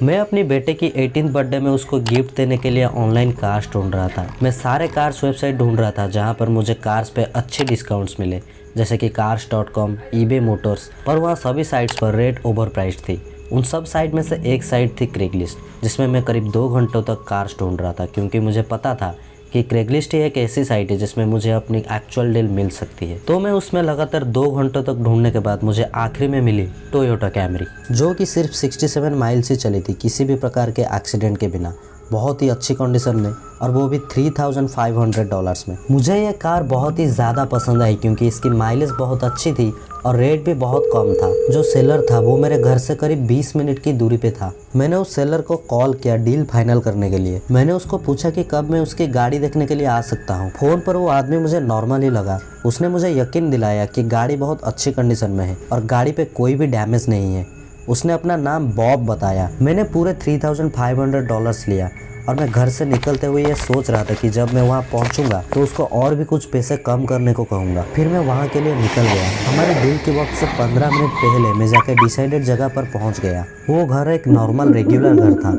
मैं अपनी बेटे की 18th बर्थडे में उसको गिफ्ट देने के लिए ऑनलाइन कार्स ढूंढ रहा था। मैं सारे कार्स वेबसाइट ढूंढ रहा था जहां पर मुझे कार्स पे अच्छे डिस्काउंट्स मिले, जैसे कि cars.com, eBay मोटर्स, पर वहाँ सभी साइट्स पर रेट ओवर प्राइस्ड थी। उन सब साइट में से एक साइट थी क्रेगलिस्ट, जिसमें मैं करीब 2 घंटों तक कार्स ढूंढ रहा था, क्योंकि मुझे पता था कि क्रेगलिस्ट ही एक ऐसी साइट है जिसमें मुझे अपनी एक्चुअल डील मिल सकती है। तो मैं उसमें लगातार 2 घंटों तक ढूंढने के बाद मुझे आखिरी में मिली टोयोटा कैमरी, जो कि सिर्फ 67 माइल्स ही चली थी, किसी भी प्रकार के एक्सीडेंट के बिना, बहुत ही अच्छी कंडीशन में, और वो भी $3,500 में। मुझे ये कार बहुत ही ज़्यादा पसंद आई क्योंकि इसकी माइलेज बहुत अच्छी थी और रेट भी बहुत कम था। जो सेलर था वो मेरे घर से करीब 20 मिनट की दूरी पे था। मैंने उस सेलर को कॉल किया डील फाइनल करने के लिए। मैंने उसको पूछा कि कब मैं उसकी गाड़ी देखने के लिए आ सकता हूँ। फ़ोन पर वो आदमी मुझे नॉर्मल ही लगा। उसने मुझे यकीन दिलाया कि गाड़ी बहुत अच्छी कंडीशन में है और गाड़ी पे कोई भी डैमेज नहीं है। उसने अपना नाम बॉब बताया। मैंने पूरे $3,500 लिया और मैं घर से निकलते हुए ये सोच रहा था कि जब मैं वहाँ पहुँचूंगा तो उसको और भी कुछ पैसे कम करने को कहूँगा। फिर मैं वहाँ के लिए निकल गया। हमारे डील के वक्त से 15 मिनट पहले मैं जाकर डिसाइडेड जगह पर पहुँच गया। वो घर एक नॉर्मल रेगुलर घर था,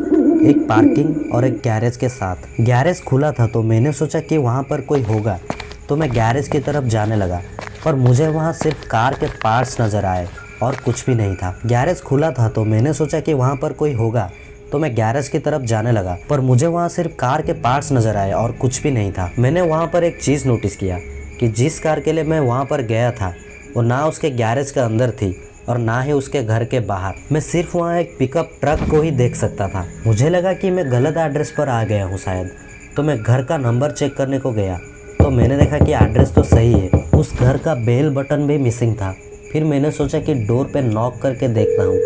एक पार्किंग और एक गैरेज के साथ। गैरेज खुला था तो मैंने सोचा कि वहाँ पर कोई होगा, तो मैं गैरेज की तरफ जाने लगा, पर मुझे वहाँ सिर्फ कार के पार्ट्स नज़र आए और कुछ भी नहीं था। गैरेज खुला था तो मैंने सोचा कि वहाँ पर कोई होगा, तो मैं गैरेज की तरफ जाने लगा, पर मुझे वहाँ सिर्फ कार के पार्ट्स नज़र आए और कुछ भी नहीं था। मैंने वहाँ पर एक चीज़ नोटिस किया कि जिस कार के लिए मैं वहाँ पर गया था वो ना उसके गैरेज के अंदर थी और ना ही उसके घर के बाहर। मैं सिर्फ वहाँ एक पिकअप ट्रक को ही देख सकता था। मुझे लगा कि मैं गलत एड्रेस पर आ गया हूँ शायद, तो मैं घर का नंबर चेक करने को गया तो मैंने देखा कि एड्रेस तो सही है। उस घर का बेल बटन भी मिसिंग था। फिर मैंने सोचा कि डोर पे नॉक करके देखता हूँ।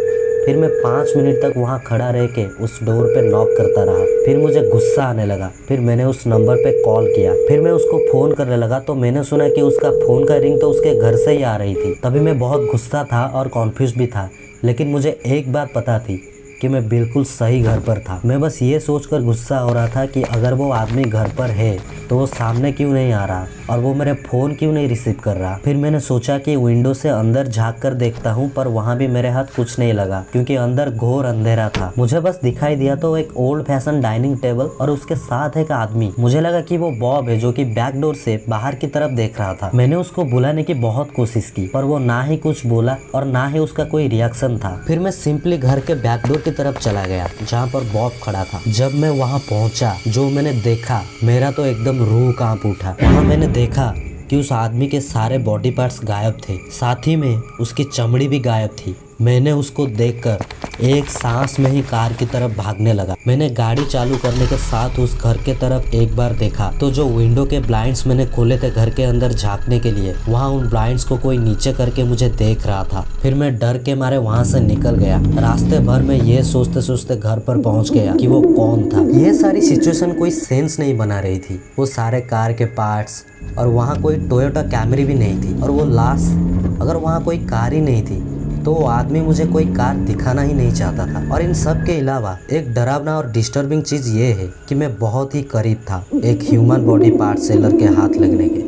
फिर मैं 5 मिनट तक वहाँ खड़ा रह के उस डोर पे नॉक करता रहा। फिर मुझे गुस्सा आने लगा। फिर मैंने उस नंबर पे कॉल किया। फिर मैं उसको फ़ोन करने लगा तो मैंने सुना कि उसका फ़ोन का रिंग तो उसके घर से ही आ रही थी। तभी मैं बहुत गुस्सा था और कॉन्फ्यूज भी था, लेकिन मुझे एक बात पता थी कि मैं बिल्कुल सही घर पर था। मैं बस ये सोचकर गुस्सा हो रहा था कि अगर वो आदमी घर पर है तो वो सामने क्यों नहीं आ रहा और वो मेरे फ़ोन क्यों नहीं रिसीव कर रहा। फिर मैंने सोचा कि विंडो से अंदर झांक कर देखता हूँ, पर वहाँ भी मेरे हाथ कुछ नहीं लगा क्योंकि अंदर घोर अंधेरा था। मुझे बस दिखाई दिया तो एक ओल्ड फैशन डाइनिंग टेबल और उसके साथ एक आदमी। मुझे लगा कि वो बॉब है जो कि बैक डोर से बाहर की तरफ देख रहा था। मैंने उसको बुलाने की बहुत कोशिश की, पर वो ना ही कुछ बोला और ना ही उसका कोई रिएक्शन था। फिर मैं सिंपली घर के बैक डोर की तरफ चला गया जहाँ पर बॉब खड़ा था। जब मैं वहाँ पहुँचा, जो मैंने देखा, मेरा तो एकदम रूह कांप उठा। वहाँ मैंने देखा कि उस आदमी के सारे बॉडी पार्ट्स गायब थे, साथ ही में उसकी चमड़ी भी गायब थी। मैंने उसको देखकर एक सांस में ही कार की तरफ भागने लगा। मैंने गाड़ी चालू करने के साथ उस घर के तरफ एक बार देखा तो जो विंडो के ब्लाइंड्स मैंने खोले थे घर के अंदर झांकने के लिए, वहाँ उन ब्लाइंड्स को कोई नीचे करके मुझे देख रहा था। फिर मैं डर के मारे वहाँ से निकल गया। रास्ते भर में ये सोचते सोचते घर पर पहुँच गया कि वो कौन था। ये सारी सिचुएशन कोई सेंस नहीं बना रही थी। वो सारे कार के पार्ट्स और वहाँ कोई टोयोटा कैमरी भी नहीं थी, और वो लाश, अगर वहाँ कोई कार ही नहीं थी तो वो आदमी मुझे कोई कार दिखाना ही नहीं चाहता था। और इन सब के अलावा एक डरावना और डिस्टर्बिंग चीज़ ये है कि मैं बहुत ही करीब था एक ह्यूमन बॉडी पार्ट सेलर के हाथ लगने के।